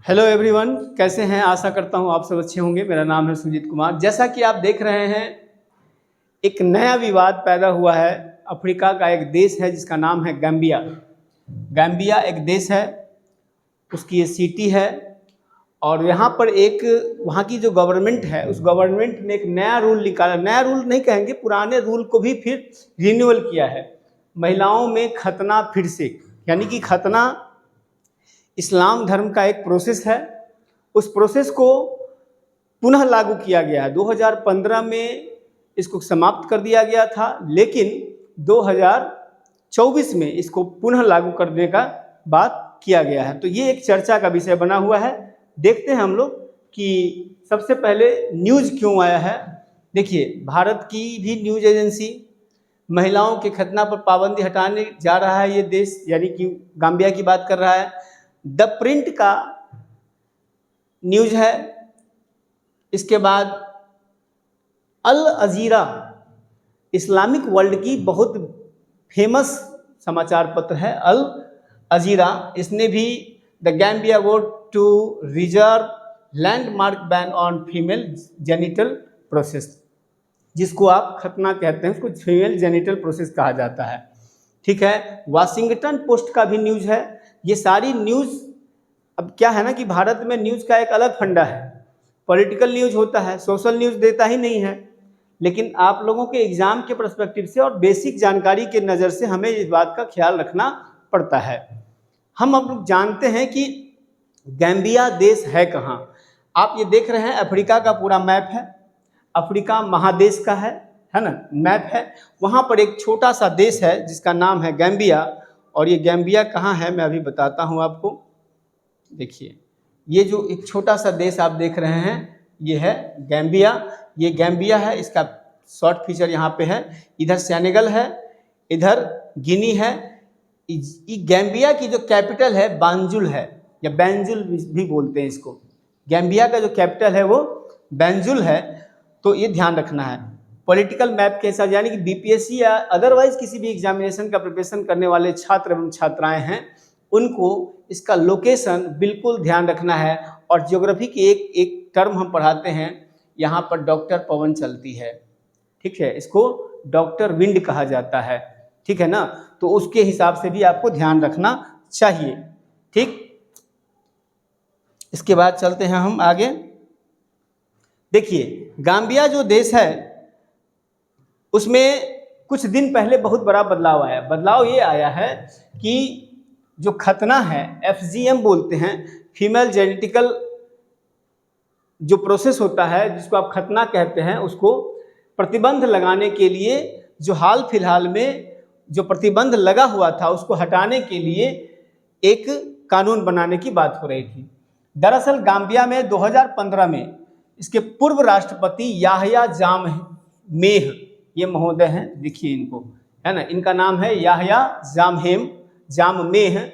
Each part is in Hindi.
हेलो एवरीवन, कैसे हैं? आशा करता हूं आप सब अच्छे होंगे। मेरा नाम है सुजीत कुमार। जैसा कि आप देख रहे हैं, एक नया विवाद पैदा हुआ है। अफ्रीका का एक देश है जिसका नाम है गैम्बिया। गैम्बिया एक देश है, उसकी ये सिटी है और यहाँ पर एक वहाँ की जो गवर्नमेंट है, उस गवर्नमेंट ने एक नया रूल निकाला। नया रूल नहीं कहेंगे, पुराने रूल को भी फिर रिन्यूअल किया है। महिलाओं में खतना फिर से, यानी कि खतना इस्लाम धर्म का एक प्रोसेस है। उस प्रोसेस को पुनः लागू किया गया है। 2015 में इसको समाप्त कर दिया गया था, लेकिन 2024 में इसको पुनः लागू करने का बात किया गया है। तो ये एक चर्चा का विषय बना हुआ है। देखते हैं हम लोग कि सबसे पहले न्यूज़ क्यों आया है। देखिए, भारत की भी न्यूज़ एजेंसी महिलाओं के खतना पर पाबंदी हटाने जा रहा है। ये देश यानी कि गाम्बिया की बात कर रहा है। द प्रिंट का न्यूज़ है। इसके बाद अल अजीरा, इस्लामिक वर्ल्ड की बहुत फेमस समाचार पत्र है अल अजीरा, इसने भी the Gambia vote to reserve landmark ban on female genital process, जिसको आप खतना कहते हैं, उसको फीमेल जेनिटल प्रोसेस कहा जाता है। ठीक है। वाशिंगटन पोस्ट का भी न्यूज़ है। ये सारी न्यूज़, अब क्या है ना कि भारत में न्यूज़ का एक अलग फंडा है। पॉलिटिकल न्यूज़ होता है, सोशल न्यूज़ देता ही नहीं है। लेकिन आप लोगों के एग्जाम के पर्सपेक्टिव से और बेसिक जानकारी के नज़र से हमें इस बात का ख्याल रखना पड़ता है। हम अब लोग जानते हैं कि गैम्बिया देश है कहाँ। आप ये देख रहे हैं, अफ्रीका का पूरा मैप है। अफ्रीका महादेश का है ना, मैप है। वहाँ पर एक छोटा सा देश है जिसका नाम है गैम्बिया। और ये गैम्बिया कहाँ है मैं अभी बताता हूँ आपको। देखिए, ये जो एक छोटा सा देश आप देख रहे हैं, ये है गैम्बिया। ये गैम्बिया है, इसका शॉर्ट फीचर यहाँ पे है। इधर सेनेगल है, इधर गिनी है। गैम्बिया की जो कैपिटल है बांजुल है, या बैंजुल भी बोलते हैं इसको। गैम्बिया का जो कैपिटल है वो बैंजुल है। तो ये ध्यान रखना है। पॉलिटिकल मैप के हिसाब, यानी कि बीपीएससी या अदरवाइज किसी भी एग्जामिनेशन का प्रिपरेशन करने वाले छात्र एवं छात्राएं हैं, उनको इसका लोकेशन बिल्कुल ध्यान रखना है। और ज्योग्राफी की एक टर्म हम पढ़ाते हैं, यहाँ पर डॉक्टर पवन चलती है। ठीक है, इसको डॉक्टर विंड कहा जाता है। ठीक है ना, तो उसके हिसाब से भी आपको ध्यान रखना चाहिए। ठीक, इसके बाद चलते हैं हम आगे। देखिए, गाम्बिया जो देश है उसमें कुछ दिन पहले बहुत बड़ा बदलाव आया। बदलाव ये आया है कि जो खतना है, FGM बोलते हैं, फीमेल जेनेटिकल जो प्रोसेस होता है जिसको आप खतना कहते हैं, उसको प्रतिबंध लगाने के लिए जो हाल फिलहाल में जो प्रतिबंध लगा हुआ था उसको हटाने के लिए एक कानून बनाने की बात हो रही थी। दरअसल गाम्बिया में 2015 में इसके पूर्व राष्ट्रपति याहया जाममेह, ये महोदय हैं, देखिए इनको, है ना, इनका नाम है याहया जाममेह,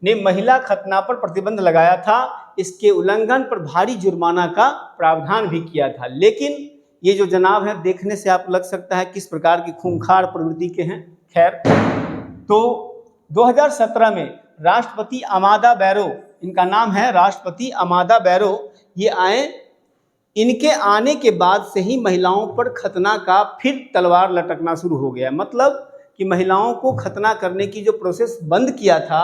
ने महिला खतना पर प्रतिबंध लगाया था। इसके उल्लंघन पर भारी जुर्माना का प्रावधान भी किया था। लेकिन ये जो जनाब है, देखने से आप लग सकता है किस प्रकार की खूंखार प्रवृत्ति के हैं। खैर, तो 2017 में राष्ट्रपति अमादा बैरो, इनका नाम है राष्ट्रपति अमादा बैरो, ये आए। इनके आने के बाद से ही महिलाओं पर खतना का फिर तलवार लटकना शुरू हो गया। मतलब कि महिलाओं को खतना करने की जो प्रोसेस बंद किया था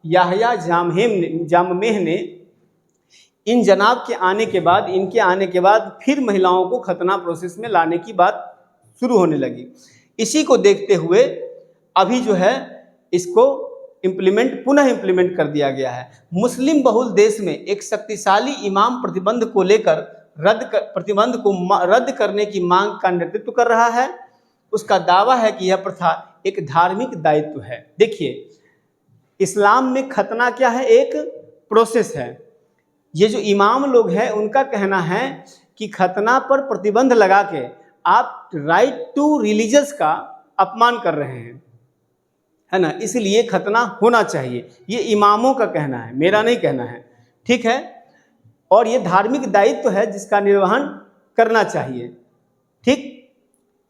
याहया जाममेह ने, इन जनाब के आने के बाद, इनके आने के बाद फिर महिलाओं को खतना प्रोसेस में लाने की बात शुरू होने लगी। इसी को देखते हुए अभी जो है इसको पुनः इम्प्लीमेंट कर दिया गया है। मुस्लिम बहुल देश में एक शक्तिशाली इमाम प्रतिबंध को लेकर प्रतिबंध को रद्द करने की मांग का नेतृत्व कर रहा है। उसका दावा है कि यह प्रथा एक धार्मिक दायित्व है। देखिए, इस्लाम में खतना क्या है? एक प्रोसेस है। ये जो इमाम लोग हैं उनका कहना है कि खतना पर प्रतिबंध लगा के आप राइट टू रिलीजियस का अपमान कर रहे हैं, है ना, इसलिए खतना होना चाहिए। ये इमामों का कहना है, मेरा नहीं कहना है। ठीक है, और ये धार्मिक दायित्व है जिसका निर्वहन करना चाहिए। ठीक,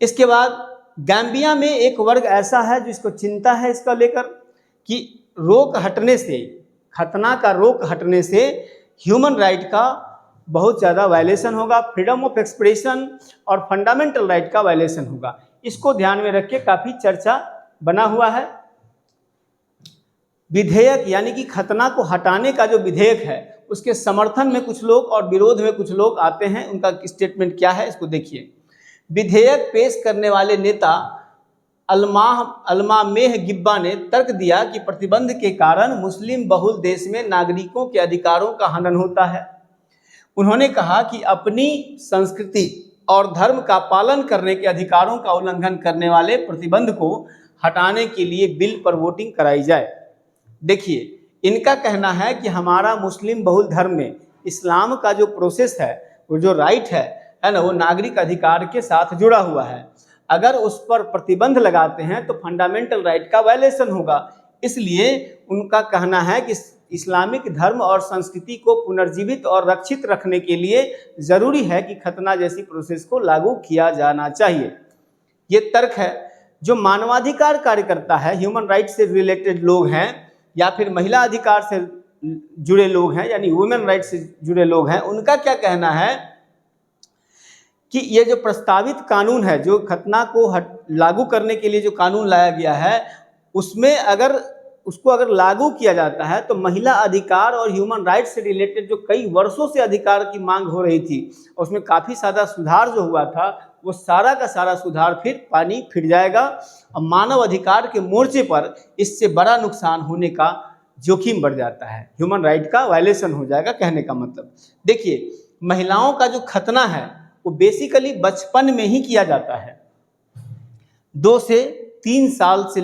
इसके बाद गैम्बिया में एक वर्ग ऐसा है जिसको चिंता है इसका लेकर कि रोक हटने से, खतना का रोक हटने से ह्यूमन राइट का बहुत ज़्यादा वायलेशन होगा, फ्रीडम ऑफ एक्सप्रेशन और फंडामेंटल राइट का वायलेशन होगा। इसको ध्यान में रख के काफ़ी चर्चा बना हुआ है। विधेयक यानी कि खतना को हटाने का जो विधेयक है उसके समर्थन में कुछ लोग और विरोध में कुछ लोग आते हैं। उनका स्टेटमेंट क्या है इसको देखिए। विधेयक पेश करने वाले नेता अल्मामेह गिब्बा ने तर्क दिया कि प्रतिबंध के कारण मुस्लिम बहुल देश में नागरिकों के अधिकारों का हनन होता है। उन्होंने कहा कि अपनी संस्कृति और धर्म का पालन करने के अधिकारों का उल्लंघन करने वाले प्रतिबंध को हटाने के लिए बिल पर वोटिंग कराई जाए। देखिए, इनका कहना है कि हमारा मुस्लिम बहुल धर्म में इस्लाम का जो प्रोसेस है, वो जो राइट है ना, वो नागरिक अधिकार के साथ जुड़ा हुआ है। अगर उस पर प्रतिबंध लगाते हैं तो फंडामेंटल राइट का वायलेशन होगा। इसलिए उनका कहना है कि इस्लामिक धर्म और संस्कृति को पुनर्जीवित और रक्षित रखने के लिए ज़रूरी है कि खतना जैसी प्रोसेस को लागू किया जाना चाहिए। ये तर्क है। जो मानवाधिकार कार्यकर्ता है, ह्यूमन राइट से रिलेटेड लोग हैं या फिर महिला अधिकार से जुड़े लोग हैं यानी वुमेन राइट से जुड़े लोग हैं, उनका क्या कहना है कि ये जो प्रस्तावित कानून है, जो खतना को लागू करने के लिए जो कानून लाया गया है, उसमें उसको अगर लागू किया जाता है तो महिला अधिकार और ह्यूमन राइट्स से रिलेटेड जो कई वर्षों से अधिकार की मांग हो रही थी, उसमें काफ़ी सारा सुधार जो हुआ था, वो सारा का सारा सुधार फिर पानी फिर जाएगा और मानव अधिकार के मोर्चे पर इससे बड़ा नुकसान होने का जोखिम बढ़ जाता है। ह्यूमन राइट का वायलेशन हो जाएगा, कहने का मतलब। देखिए, महिलाओं का जो खतना है वो बेसिकली बचपन में ही किया जाता है। 2-3 साल से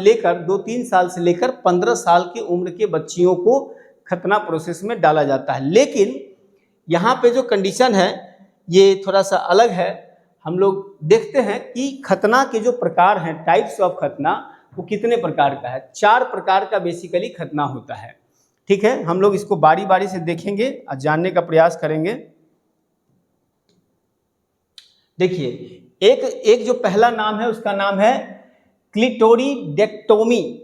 लेकर 15 साल की उम्र के बच्चियों को खतना प्रोसेस में डाला जाता है। लेकिन यहाँ पे जो कंडीशन है ये थोड़ा सा अलग है। हम लोग देखते हैं कि खतना के जो प्रकार हैं, टाइप्स ऑफ खतना, वो कितने प्रकार का है। 4 प्रकार का बेसिकली खतना होता है। ठीक है, हम लोग इसको बारी बारी से देखेंगे और जानने का प्रयास करेंगे। देखिए, एक जो पहला नाम है उसका नाम है क्लिटोरिडेक्टोमी।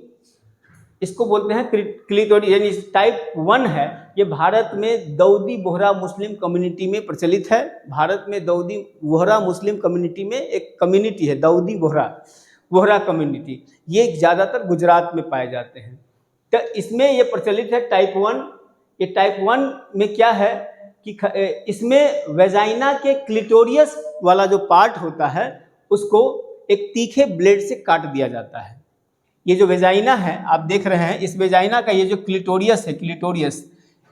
इसको बोलते हैं क्लिटोरी, यानी टाइप 1 है। ये भारत में दाऊदी बोहरा मुस्लिम कम्युनिटी में प्रचलित है। भारत में दाऊदी बोहरा मुस्लिम कम्युनिटी में एक कम्युनिटी है, दाऊदी बोहरा कम्युनिटी। ये ज़्यादातर गुजरात में पाए जाते हैं। तो इसमें ये प्रचलित है टाइप 1। ये टाइप 1 में क्या है कि इसमें वेजाइना के क्लिटोरियस वाला जो पार्ट होता है उसको एक तीखे ब्लेड से काट दिया जाता है। ये जो वेजाइना है आप देख रहे हैं, इस वेजाइना का ये जो क्लिटोरियस है,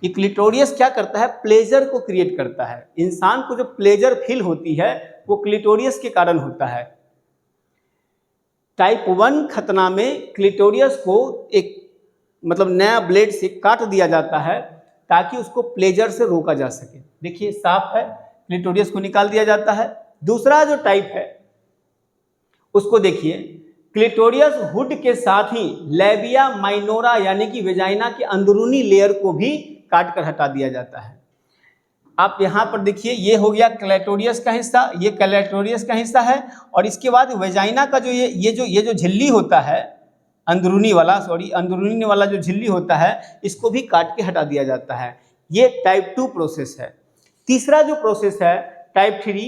ये क्लिटोरियस क्या करता है, प्लेजर को क्रिएट करता है। इंसान को जो प्लेजर फील होती है वो क्लिटोरियस के कारण होता है। टाइप 1 खतना में क्लिटोरियस को एक नया ब्लेड से काट दिया जाता है ताकि उसको प्लेजर से रोका जा सके। देखिए, साफ है, क्लिटोरियस को निकाल दिया जाता है। दूसरा जो टाइप है उसको देखिए, क्लिटोरियस हुड के साथ ही लेबिया माइनोरा यानी कि वेजाइना के अंदरूनी लेयर को भी काट कर हटा दिया जाता है। आप यहाँ पर देखिए, ये हो गया क्लिटोरियस का हिस्सा, ये क्लिटोरियस का हिस्सा है। और इसके बाद वेजाइना का जो ये जो झिल्ली होता है, अंदरूनी वाला जो झिल्ली होता है, इसको भी काट के हटा दिया जाता है। ये टाइप 2 प्रोसेस है। तीसरा जो प्रोसेस है टाइप 3,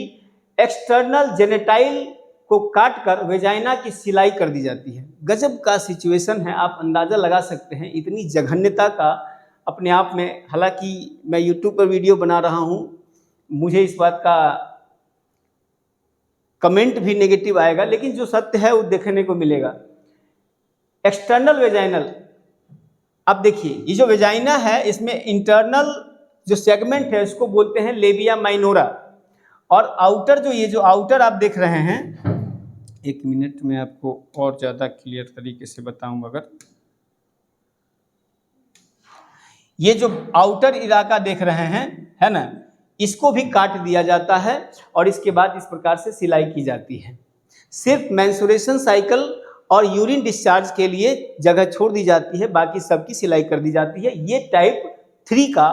एक्सटर्नल जेनेटाइल को काट कर वेजाइना की सिलाई कर दी जाती है। गजब का सिचुएशन है, आप अंदाज़ा लगा सकते हैं इतनी जघन्यता का अपने आप में। हालांकि मैं यूट्यूब पर वीडियो बना रहा हूँ, मुझे इस बात का कमेंट भी नेगेटिव आएगा, लेकिन जो सत्य है वो देखने को मिलेगा। एक्सटर्नल वेजाइनल, अब देखिए, ये जो वेजाइना है इसमें इंटरनल जो सेगमेंट है उसको बोलते हैं लेबिया माइनोरा। और आउटर ये जो आउटर आप देख रहे हैं, एक मिनट में आपको और ज़्यादा क्लियर तरीके से बताऊं। अगर ये जो आउटर इलाका देख रहे हैं, है ना, इसको भी काट दिया जाता है और इसके बाद इस प्रकार से सिलाई की जाती है। सिर्फ मेंस्ट्रुएशन साइकिल और यूरिन डिस्चार्ज के लिए जगह छोड़ दी जाती है, बाकी सबकी सिलाई कर दी जाती है। ये टाइप 3 का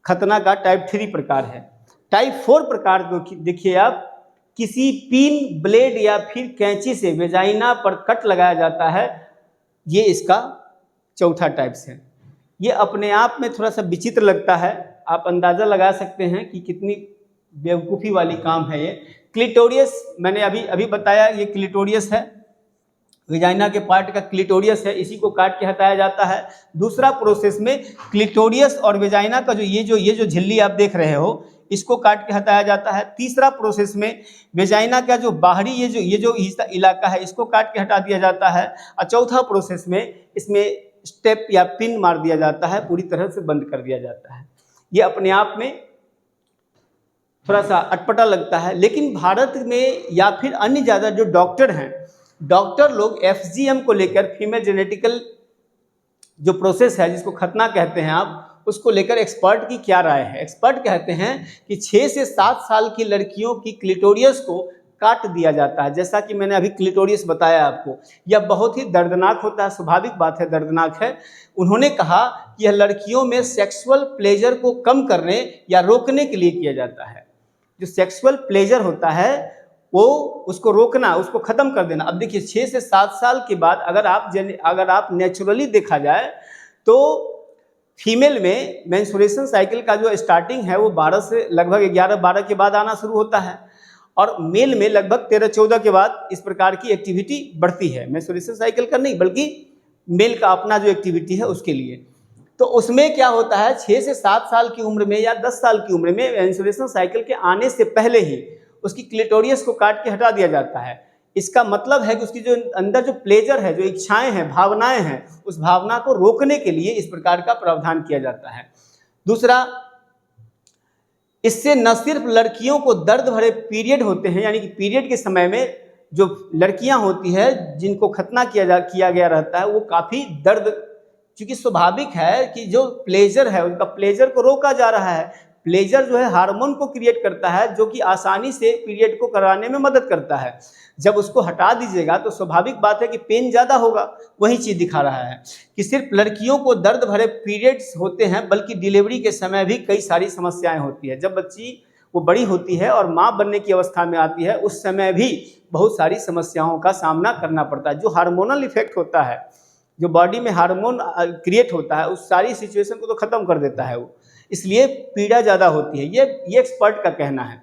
खतना का टाइप 3 प्रकार है। टाइप 4 प्रकार देखिए आप, किसी पिन, ब्लेड या फिर कैंची से वेजाइना पर कट लगाया जाता है। ये इसका चौथा टाइप्स है। ये अपने आप में थोड़ा सा विचित्र लगता है। आप अंदाज़ा लगा सकते हैं कि कितनी बेवकूफ़ी वाली काम है ये। क्लिटोरियस मैंने अभी बताया, ये क्लिटोरियस है, विजाइना के पार्ट का क्लिटोरियस है, इसी को काट के हटाया जाता है। दूसरा प्रोसेस में क्लिटोरियस और विजाइना का ये जो झिल्ली आप देख रहे हो, इसको काट के हटाया जाता है। तीसरा प्रोसेस में विजाइना का जो बाहरी ये जो इलाका है, इसको काट के हटा दिया जाता है। और चौथा प्रोसेस में इसमें स्टेप या पिन मार दिया जाता है, पूरी तरह से बंद कर दिया जाता है। ये अपने आप में थोड़ा सा अटपटा लगता है, लेकिन भारत में या फिर अन्य ज़्यादा जो डॉक्टर हैं, डॉक्टर लोग FGM को लेकर, फीमेल जेनेटिकल जो प्रोसेस है जिसको खतना कहते हैं आप, उसको लेकर एक्सपर्ट की क्या राय है। एक्सपर्ट कहते हैं कि 6 से 7 साल की लड़कियों की क्लिटोरियस को काट दिया जाता है। जैसा कि मैंने अभी क्लिटोरियस बताया आपको, यह बहुत ही दर्दनाक होता है, स्वाभाविक बात है, दर्दनाक है। उन्होंने कहा कि यह लड़कियों में सेक्सुअल प्लेजर को कम करने या रोकने के लिए किया जाता है। जो सेक्सुअल प्लेजर होता है वो उसको रोकना, उसको ख़त्म कर देना। अब देखिए 6 से 7 साल के बाद अगर आप नेचुरली देखा जाए तो फीमेल में मेंस्ट्रुएशन साइकिल का जो स्टार्टिंग है वो 12 से लगभग 11-12 के बाद आना शुरू होता है, और मेल में लगभग 13-14 के बाद इस प्रकार की एक्टिविटी बढ़ती है। मेंस्ट्रुएशन साइकिल का नहीं, बल्कि मेल का अपना जो एक्टिविटी है उसके लिए। तो उसमें क्या होता है, 6 से 7 साल की उम्र में या 10 साल की उम्र में मेंस्ट्रुएशन साइकिल के आने से पहले ही उसकी क्लिटोरियस को काट के हटा दिया जाता है। इसका मतलब है कि उसकी जो अंदर जो प्लेजर है, जो इच्छाएं हैं, भावनाएं हैं, उस भावना को रोकने के लिए इस प्रकार का प्रावधान किया जाता है। दूसरा, इससे न सिर्फ लड़कियों को दर्द भरे पीरियड होते हैं, यानी कि पीरियड के समय में जो लड़कियां होती है जिनको खतना किया गया रहता है, वो काफ़ी दर्द, क्योंकि स्वाभाविक है कि जो प्लेजर है उनका प्लेजर को रोका जा रहा है। प्लेजर जो है हार्मोन को क्रिएट करता है, जो कि आसानी से पीरियड को कराने में मदद करता है। जब उसको हटा दीजिएगा तो स्वाभाविक बात है कि पेन ज़्यादा होगा। वही चीज़ दिखा रहा है कि सिर्फ लड़कियों को दर्द भरे पीरियड्स होते हैं, बल्कि डिलीवरी के समय भी कई सारी समस्याएं होती है। जब बच्ची वो बड़ी होती है और माँ बनने की अवस्था में आती है, उस समय भी बहुत सारी समस्याओं का सामना करना पड़ता है। जो हार्मोनल इफेक्ट होता है, जो बॉडी में हार्मोन क्रिएट होता है, उस सारी सिचुएशन को तो ख़त्म कर देता है वो, इसलिए पीड़ा ज़्यादा होती है। ये एक्सपर्ट का कहना है।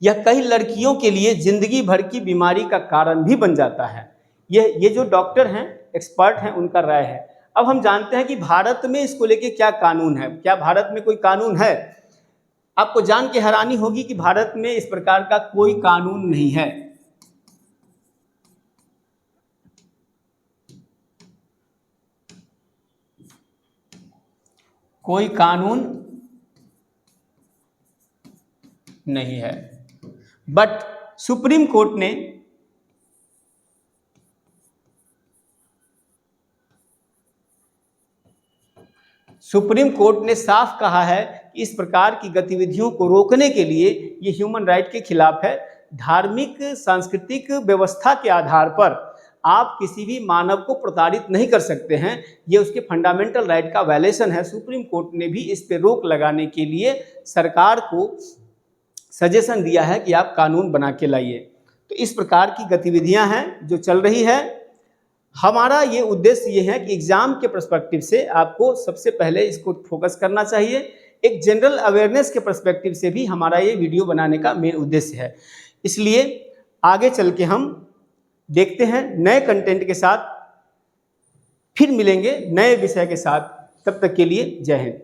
यह कई लड़कियों के लिए जिंदगी भर की बीमारी का कारण भी बन जाता है। ये जो डॉक्टर हैं, एक्सपर्ट हैं, उनका राय है। अब हम जानते हैं कि भारत में इसको लेके क्या कानून है। क्या भारत में कोई कानून है? आपको जान के हैरानी होगी कि भारत में इस प्रकार का कोई कानून नहीं है। कोई कानून नहीं है, बट सुप्रीम कोर्ट ने साफ कहा है कि इस प्रकार की गतिविधियों को रोकने के लिए ये ह्यूमन राइट के खिलाफ है। धार्मिक सांस्कृतिक व्यवस्था के आधार पर आप किसी भी मानव को प्रताड़ित नहीं कर सकते हैं, ये उसके फंडामेंटल राइट का वायलेशन है। सुप्रीम कोर्ट ने भी इस पे रोक लगाने के लिए सरकार को सजेशन दिया है कि आप कानून बना के लाइए। तो इस प्रकार की गतिविधियां हैं जो चल रही है। हमारा ये उद्देश्य ये है कि एग्जाम के पर्सपेक्टिव से आपको सबसे पहले इसको फोकस करना चाहिए। एक जनरल अवेयरनेस के पर्सपेक्टिव से भी हमारा ये वीडियो बनाने का मेन उद्देश्य है। इसलिए आगे चल के हम देखते हैं नए कंटेंट के साथ, फिर मिलेंगे नए विषय के साथ। तब तक के लिए जय हिंद।